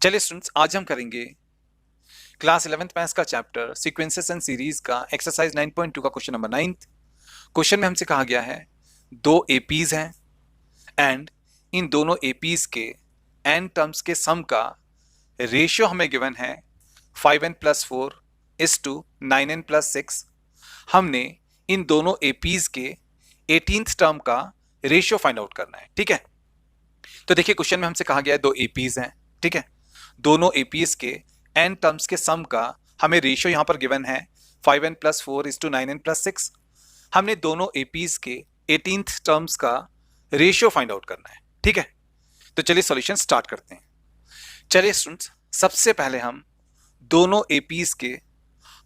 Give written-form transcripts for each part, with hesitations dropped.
चलिए स्टूडेंट्स, आज हम करेंगे क्लास 11th मैथ्स का चैप्टर सीक्वेंसेस एंड सीरीज का एक्सरसाइज 9.2 का क्वेश्चन नंबर 9। क्वेश्चन में हमसे कहा गया है दो एपीज हैं एंड इन दोनों एपीज के एन टर्म्स के सम का रेशियो हमें गिवन है 5n+4 इज टू 9n+6। हमने इन दोनों एपीज के 18th टर्म का रेशियो फाइंड आउट करना है। ठीक है, तो देखिए क्वेश्चन में हमसे कहा गया है दो एपीज हैं। ठीक है, दोनों एपीज के एन टर्म्स के सम का हमें रेशियो यहां पर गिवन है 5n+4 इज टू 9n+6। हमने दोनों एपीज के 18th टर्म्स का रेशियो फाइंड आउट करना है। ठीक है, तो चलिए सॉल्यूशन स्टार्ट करते हैं। चलिए स्टूडेंट्स, सबसे पहले हम दोनों एपीज के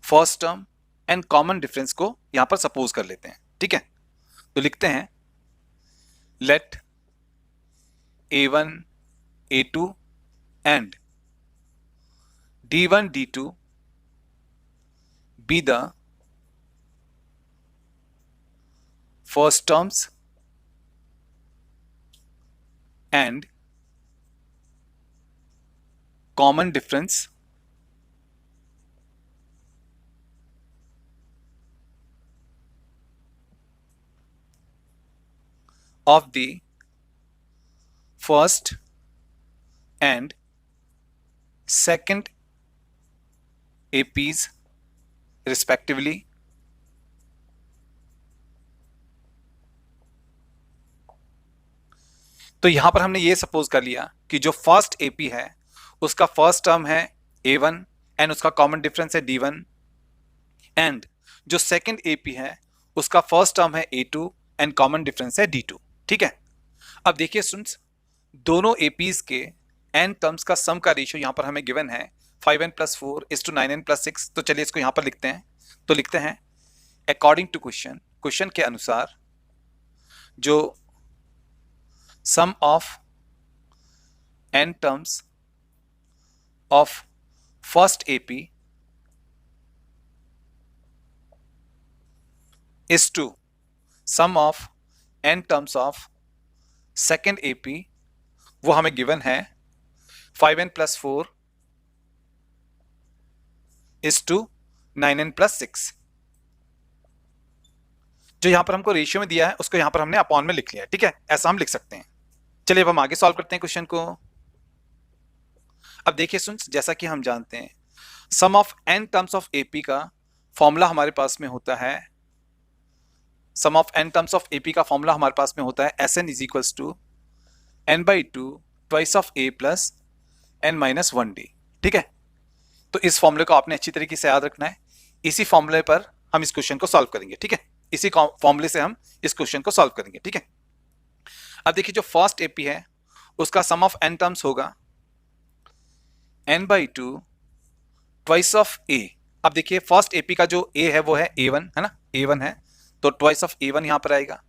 first term and common difference को यहां पर सपोज कर लेते हैं। ठीक है, तो लिखते हैं late a1 a2 and d1 d2 be the first terms and common difference of the first and second APs respectively तो यहां पर हमने ये सपोज कर लिया कि जो फर्स्ट एपी है उसका फर्स्ट टर्म है a1 एंड उसका कॉमन डिफरेंस है d1 एंड जो सेकंड एपी है उसका फर्स्ट टर्म है a2 एंड कॉमन डिफरेंस है d2। ठीक है, अब देखिए स्टूडेंट्स, दोनों एपीज के एन टर्म्स का सम का रेशियो यहां पर हमें गिवन है 5n+4 इज टू 9n+6। तो चलिए इसको यहां पर लिखते हैं। तो लिखते हैं अकॉर्डिंग टू क्वेश्चन के अनुसार जो sum of n terms of first AP is to sum of n terms of second AP, वो हमें गिवन है 5n+4 इज टू 9n+6। जो यहां पर हमको रेशियो में दिया है उसको यहां पर हमने अपॉन में लिख लिया है। ठीक है, ऐसा हम लिख सकते हैं। चलिए अब हम आगे सॉल्व करते हैं क्वेश्चन को। अब देखिए स्टूडेंट्स, जैसा कि हम जानते हैं sum of n terms of AP का फॉर्मूला हमारे पास में होता है, sum of n terms of AP का फॉर्मूला हमारे पास में होता है Sn is equals to n/2 twice of a plus n-1d। ठीक है, तो इस फॉर्मूले को आपने अच्छी तरीके से याद रखना है। इसी फॉर्मूले पर हम इस क्वेश्चन को सॉल्व करेंगे। ठीक है, इसी फॉर्मूले से हम इस क्वेश्चन को सॉल्व करेंगे। ठीक है, अब देखिए जो फर्स्ट एपी है उसका सम ऑफ एन टर्म्स होगा n/2 ट्वाइस ऑफ a। अब देखिए फर्स्ट एपी का जो a है वो है a1 है ना, a1 है, तो ट्वाइस ऑफ a1 यहां पर आएगा,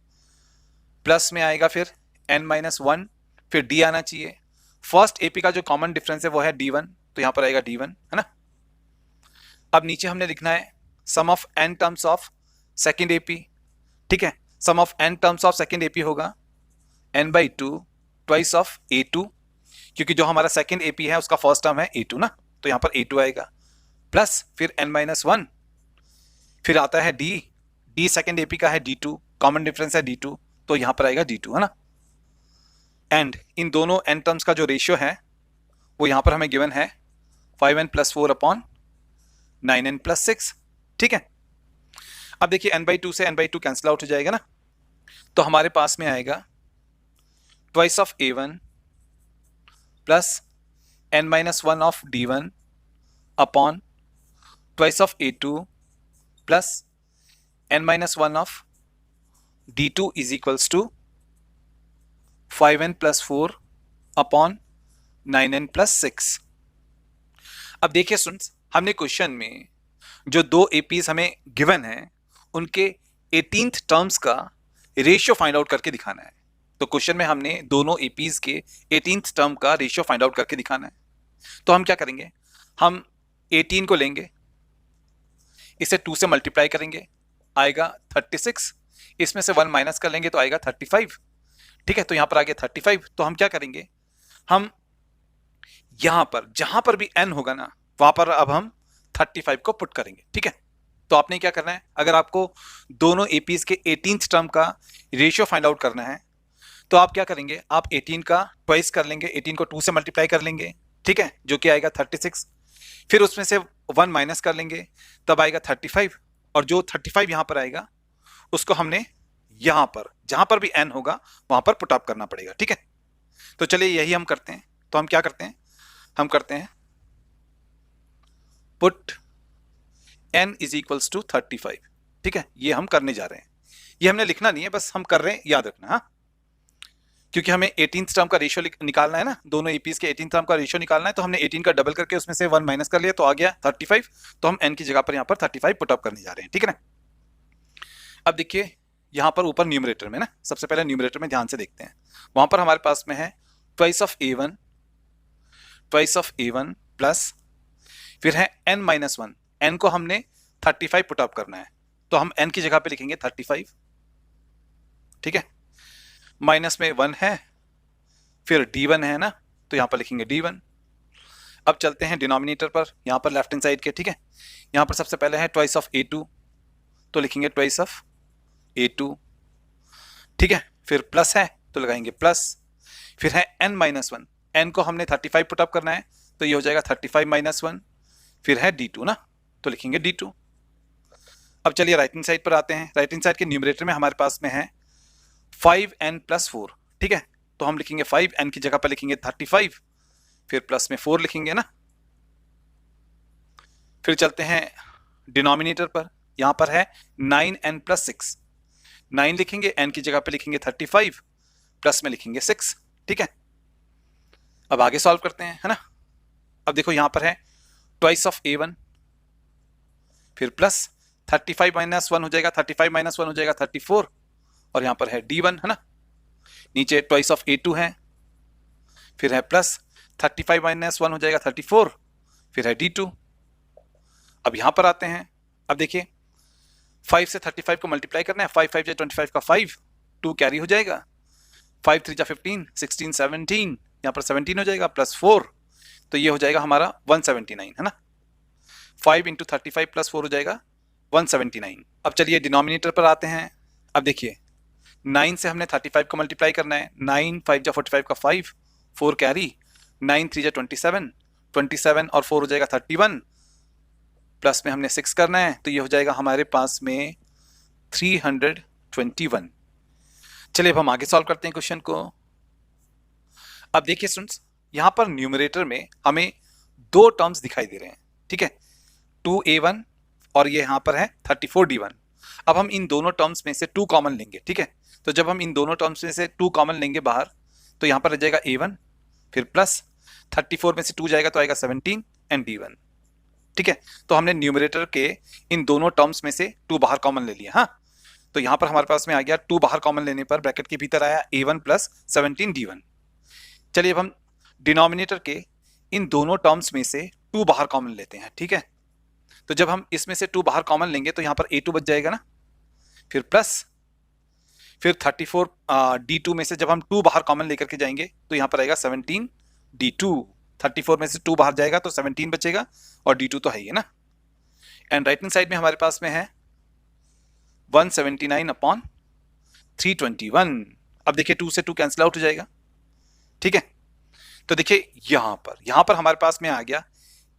प्लस में आएगा फिर n-1, फिर d आना चाहिए। फर्स्ट एपी का जो कॉमन डिफरेंस है वो है d1, तो यहां पर आएगा d1 है ना। अब नीचे हमने लिखना है sum of n terms of second AP. ठीक है, sum of n terms of second AP होगा n/2 ट्वाइस ऑफ a2, क्योंकि जो हमारा सेकेंड एपी है उसका फर्स्ट टर्म है a2 ना, तो यहां पर a2 आएगा, प्लस फिर n-1, फिर आता है d सेकेंड एपी का है d2, कॉमन डिफरेंस है d2, तो यहां पर आएगा d2 है ना। एंड इन दोनों n टर्म्स का जो रेशियो है वो यहां पर हमें गिवन है 5n+4 अपॉन 9n+6। ठीक है, अब देखिए n/2 से n/2 कैंसिल आउट हो जाएगा ना, तो हमारे पास में आएगा twice of a1 plus n-1 of d1 upon twice of a2 plus n-1 of d2 is equals to 5n+4 upon 9n+6। अब देखिए स्टूडेंट्स, हमने क्वेश्चन में जो दो एपीज हमें गिवन है उनके 18th टर्म्स का रेशियो फाइंड आउट करके दिखाना है। तो क्वेश्चन में हमने दोनों एपीज के 18th टर्म का रेशियो फाइंड आउट करके दिखाना है। तो हम क्या करेंगे, हम 18 को लेंगे, इसे 2 से मल्टीप्लाई करेंगे, आएगा 36, इसमें से 1 माइनस कर लेंगे तो आएगा 35। ठीक है, तो यहां पर आ गया 35। तो हम क्या करेंगे, हम यहां पर जहां पर भी n होगा ना, वहां पर अब हम 35 को पुट करेंगे, ठीक है। तो आपने क्या करना है, अगर आपको दोनों एपीज के 18th टर्म का रेशियो फाइंड आउट करना है तो आप क्या करेंगे, आप 18 का ट्वाइस कर लेंगे, 18 को 2 से मल्टीप्लाई कर लेंगे, ठीक है, जो कि आएगा 36। फिर उसमें से 1 माइनस कर लेंगे, तब आएगा 35। और जो 35 यहां पर आएगा उसको हमने यहां पर जहां पर भी n होगा वहां पर पुट अप करना पड़ेगा, ठीक है। तो चलिए यही हम करते हैं। तो हम क्या करते हैं, हम करते हैं put n is equals to 35, ठीक है। ये हम करने जा रहे हैं, ये हमने लिखना नहीं है, बस हम कर रहे हैं, याद रखना। हाँ, क्योंकि हमें 18th टर्म का रेशियो निकालना है ना, दोनों एपीज के 18th टर्म का रेशियो निकालना है, तो हमने 18 का डबल करके उसमें से 1 माइनस कर लिया तो आ गया 35। तो हम n की जगह पर यहाँ पर 35 पुट अप करने जा रहे हैं, ठीक है ना। अब देखिए यहाँ पर ऊपर न्यूमरेटर में ना, सबसे पहले न्यूमरेटर में ध्यान से देखते हैं, वहां पर हमारे पास में है twice of a1, twice of a1 plus फिर है n-1, n को हमने 35 पुट अप करना है, तो हम n की जगह पे लिखेंगे 35, ठीक है। माइनस में 1 है, फिर d1 है ना, तो यहां पर लिखेंगे d1। अब चलते हैं डिनोमिनेटर पर, यहां पर लेफ्ट हैंड साइड के, ठीक है। यहां पर सबसे पहले है ट्वाइस ऑफ a2, तो लिखेंगे ट्वाइस ऑफ a2, ठीक है। फिर प्लस है तो लगाएंगे प्लस, फिर है n-1, n को हमने 35 पुट अप करना है, तो ये हो जाएगा 35 - 1, फिर है d2 ना, तो लिखेंगे d2। अब चलिए राइट हैंड साइड पर आते हैं। राइट हैंड साइड के न्यूमरेटर में हमारे पास में है 5n + 4, ठीक है। तो हम लिखेंगे 5n की जगह पर लिखेंगे 35, फिर प्लस में 4 लिखेंगे ना। फिर चलते हैं डिनोमिनेटर पर, यहां पर है 9n + 6, 9 लिखेंगे, n की जगह पे लिखेंगे 35, प्लस में लिखेंगे 6, ठीक है। अब आगे सॉल्व करते हैं, है ना। अब देखो यहां पर है ट्वाइस ऑफ a1, फिर प्लस 35 - 1 हो जाएगा, 35 - 1 हो जाएगा 34, और यहां पर है d1, है ना। नीचे ट्वाइस ऑफ a2 है, फिर है प्लस 35 - 1 हो जाएगा 34, फिर है d2। अब यहां पर आते हैं, अब देखिए 5 से 35 को मल्टीप्लाई करना है, 5 5 या 25 का 5, 2 कैरी हो जाएगा, 5 3 जा 15, 16 17, यहाँ पर 17 हो जाएगा प्लस 4, तो ये हो जाएगा हमारा 179, है ना। 5 × 35 + 4 हो जाएगा 179। अब चलिए डिनोमिनेटर पर आते हैं। अब देखिए 9 से हमने 35 को मल्टीप्लाई करना है, 9 5 जा 45 का 5, 4 कैरी, 9 3 जा 27, 27 और 4 हो जाएगा 31, प्लस में हमने 6 करना है, तो ये हो जाएगा हमारे पास में 321। चलिए अब हम आगे सॉल्व करते हैं क्वेश्चन को। अब देखिए स्टूडेंट्स, यहां पर न्यूमरेटर में हमें दो टर्म्स दिखाई दे रहे हैं, ठीक है, 2a1 और ये यहां पर है 34d1। अब हम इन दोनों टर्म्स में से 2 कॉमन लेंगे, ठीक है। तो जब हम इन दोनों टर्म्स में से 2 कॉमन लेंगे बाहर, तो यहां पर रह जाएगा a1, फिर प्लस 34 में से 2 जाएगा तो आएगा 17 एंड d1, ठीक है। तो हमने न्यूमरेटर के इन दोनों टर्म्स में से 2 बाहर कॉमन ले लिया। हाँ, तो यहां पर हमारे पास में आ गया 2 बाहर कॉमन लेने पर ब्रैकेट के भीतर आया a1 + 17 d1। चलिए अब हम डिनोमिनेटर के इन दोनों टर्म्स में से 2 बाहर कॉमन लेते हैं, ठीक है। तो जब हम इसमें से 2 बाहर कॉमन लेंगे तो यहां पर a2 बच जाएगा ना, फिर प्लस, फिर 34 d2 में से जब हम 2 बाहर कॉमन लेकर के जाएंगे तो यहां पर आएगा 17 d2। 34 में से 2 बाहर जाएगा तो 17 बचेगा, और d2 तो है ही है ना। एंड राइट हैंड साइड में हमारे पास में है 179/321। अब देखिए 2 से 2 कैंसिल आउट हो जाएगा, ठीक है। तो देखिए यहां पर हमारे पास में आ गया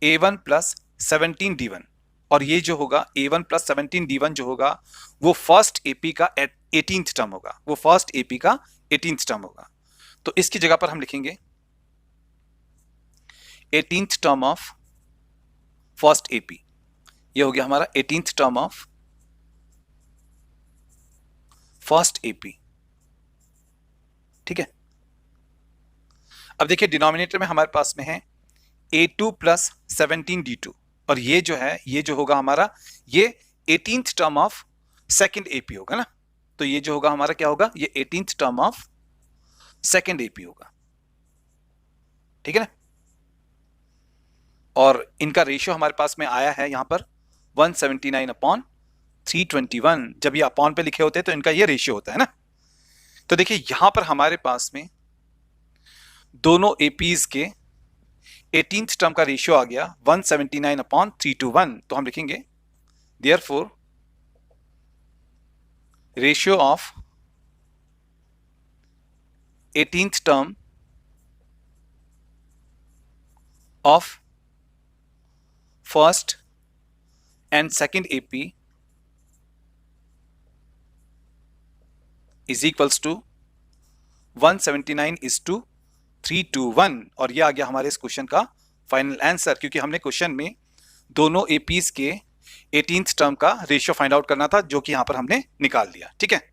a1 + 17 d1, और ये जो होगा a1 + 17 d1 जो होगा वो फर्स्ट एपी का 18th टर्म होगा, वो फर्स्ट एपी का 18th टर्म होगा। तो इसकी जगह पर हम लिखेंगे 18th term of first AP, ये हो गया हमारा 18th term of first AP, ठीक है। अब देखिए डिनोमिनेटर में हमारे पास में है a2 + 17 d2, और ये जो है ये जो होगा हमारा ये 18th term of second AP होगा ना। तो ये जो होगा हमारा क्या होगा, ये 18th term of second AP होगा, ठीक है ना। और इनका रेशियो हमारे पास में आया है यहां पर 179/321। जब ये अपॉन पे लिखे होते हैं तो इनका ये रेशियो होता है ना। तो देखिए यहां पर हमारे पास में दोनों एपीज के 18th टर्म का रेशियो आ गया 179/321, तो हम लिखेंगे therefore ratio of 18th term of first and second AP is equals to 179:321, और ये आ गया हमारे इस क्वेश्चन का फाइनल आंसर, क्योंकि हमने क्वेश्चन में दोनों एपीज के 18th टर्म का रेशियो फाइंड आउट करना था, जो कि यहां पर हमने निकाल दिया। ठीक है।